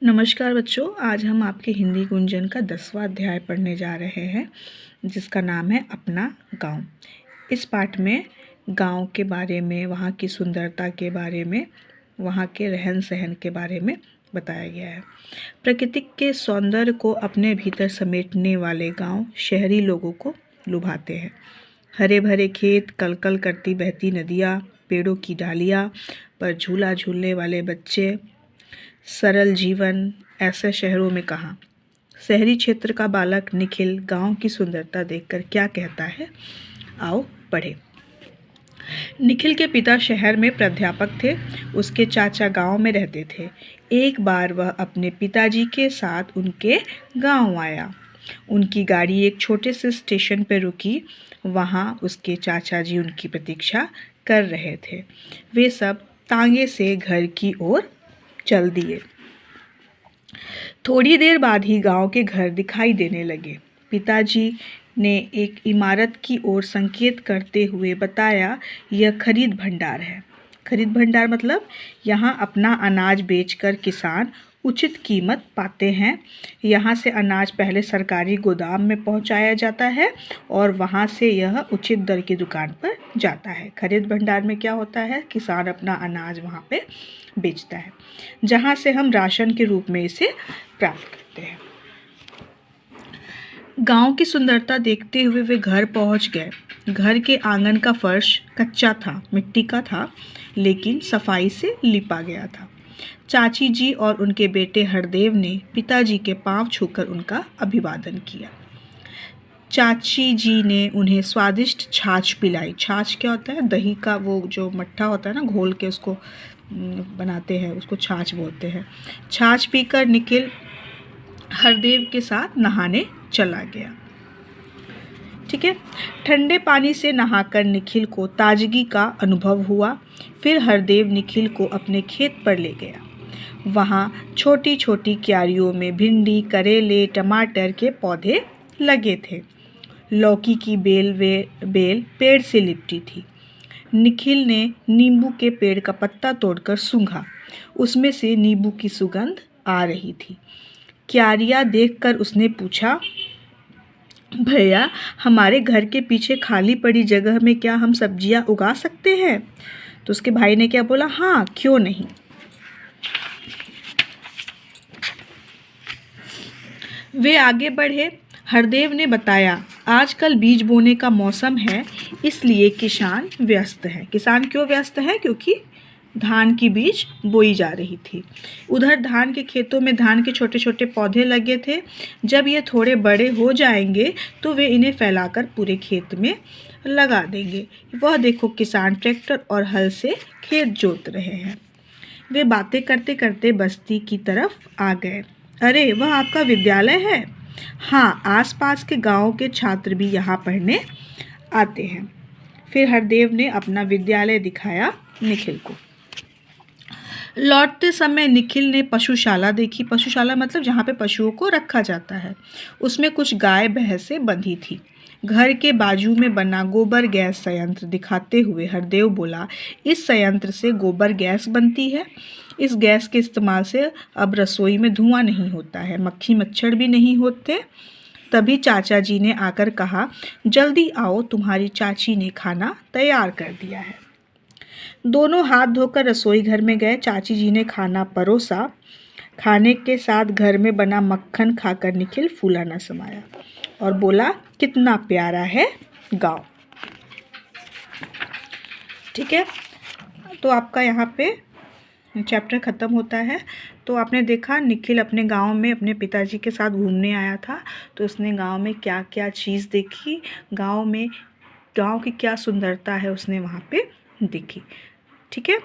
नमस्कार बच्चों, आज हम आपके हिंदी गुंजन का 10वां अध्याय पढ़ने जा रहे हैं जिसका नाम है अपना गांव। इस पाठ में गांव के बारे में, वहाँ की सुंदरता के बारे में, वहाँ के रहन सहन के बारे में बताया गया है। प्रकृति के सौंदर्य को अपने भीतर समेटने वाले गांव शहरी लोगों को लुभाते हैं। हरे भरे खेत, कलकल करती बहती नदियाँ, पेड़ों की डालियाँ पर झूला झूलने वाले बच्चे, सरल जीवन, ऐसे शहरों में कहाँ। शहरी क्षेत्र का बालक निखिल गांव की सुंदरता देखकर क्या कहता है, आओ पढ़े। निखिल के पिता शहर में प्राध्यापक थे। उसके चाचा गांव में रहते थे। एक बार वह अपने पिताजी के साथ उनके गांव आया। उनकी गाड़ी एक छोटे से स्टेशन पर रुकी। वहां उसके चाचा जी उनकी प्रतीक्षा कर रहे थे। वे सब तांगे से घर की ओर चल दिए। थोड़ी देर बाद ही गांव के घर दिखाई देने लगे। पिताजी ने एक इमारत की ओर संकेत करते हुए बताया, यह खरीद भंडार है। खरीद भंडार मतलब यहाँ अपना अनाज बेचकर किसान उचित कीमत पाते हैं। यहाँ से अनाज पहले सरकारी गोदाम में पहुँचाया जाता है और वहाँ से यह उचित दर की दुकान पर जाता है। खरीद भंडार में क्या होता है, किसान अपना अनाज वहाँ पे बेचता है, जहाँ से हम राशन के रूप में इसे प्राप्त करते हैं। गांव की सुंदरता देखते हुए वे घर पहुँच गए। घर के आंगन का फर्श कच्चा था, मिट्टी का था, लेकिन सफाई से लिपा गया था। चाची जी और उनके बेटे हरदेव ने पिताजी के पांव छूकर उनका अभिवादन किया। चाची जी ने उन्हें स्वादिष्ट छाछ पिलाई। छाछ क्या होता है, दही का वो जो मट्ठा होता है ना, घोल के उसको बनाते हैं, उसको छाछ बोलते हैं। छाछ पीकर निखिल हरदेव के साथ नहाने चला गया। ठीक है। ठंडे पानी से नहाकर निखिल को ताजगी का अनुभव हुआ। फिर हरदेव निखिल को अपने खेत पर ले गया। वहाँ छोटी छोटी क्यारियों में भिंडी, करेले, टमाटर के पौधे लगे थे। लौकी की बेल पेड़ से लिपटी थी। निखिल ने नींबू के पेड़ का पत्ता तोड़कर सूंघा। उसमें से नींबू की सुगंध आ रही थी। क्यारियाँ देखकर उसने पूछा, भैया, हमारे घर के पीछे खाली पड़ी जगह में क्या हम सब्जियां उगा सकते हैं? तो उसके भाई ने क्या बोला, हाँ क्यों नहीं। वे आगे बढ़े। हरदेव ने बताया, आजकल बीज बोने का मौसम है, इसलिए किसान व्यस्त है। किसान क्यों व्यस्त है? क्योंकि धान की बीज बोई जा रही थी। उधर धान के खेतों में धान के छोटे छोटे पौधे लगे थे। जब ये थोड़े बड़े हो जाएंगे तो वे इन्हें फैलाकर पूरे खेत में लगा देंगे। वह देखो, किसान ट्रैक्टर और हल से खेत जोत रहे हैं। वे बातें करते करते बस्ती की तरफ आ गए। अरे, वह आपका विद्यालय है? हाँ, आसपास के गांव के छात्र भी यहाँ पढ़ने आते हैं। फिर हरदेव ने अपना विद्यालय दिखाया निखिल को। लौटते समय निखिल ने पशुशाला देखी। पशुशाला मतलब जहाँ पे पशुओं को रखा जाता है। उसमें कुछ गाय भैंसें बंधी थी। घर के बाजू में बना गोबर गैस संयंत्र दिखाते हुए हरदेव बोला, इस संयंत्र से गोबर गैस बनती है। इस गैस के इस्तेमाल से अब रसोई में धुआं नहीं होता है, मक्खी मच्छर भी नहीं होते। तभी चाचा जी ने आकर कहा, जल्दी आओ, तुम्हारी चाची ने खाना तैयार कर दिया है। दोनों हाथ धोकर रसोई घर में गए। चाची जी ने खाना परोसा। खाने के साथ घर में बना मक्खन खाकर निखिल फूला न समाया और बोला, कितना प्यारा है गांव। ठीक है, तो आपका यहाँ पे चैप्टर ख़त्म होता है। तो आपने देखा, निखिल अपने गांव में अपने पिताजी के साथ घूमने आया था। तो उसने गांव में क्या क्या चीज़ देखी, गांव की क्या सुंदरता है उसने वहाँ पे देखी। ठीक है।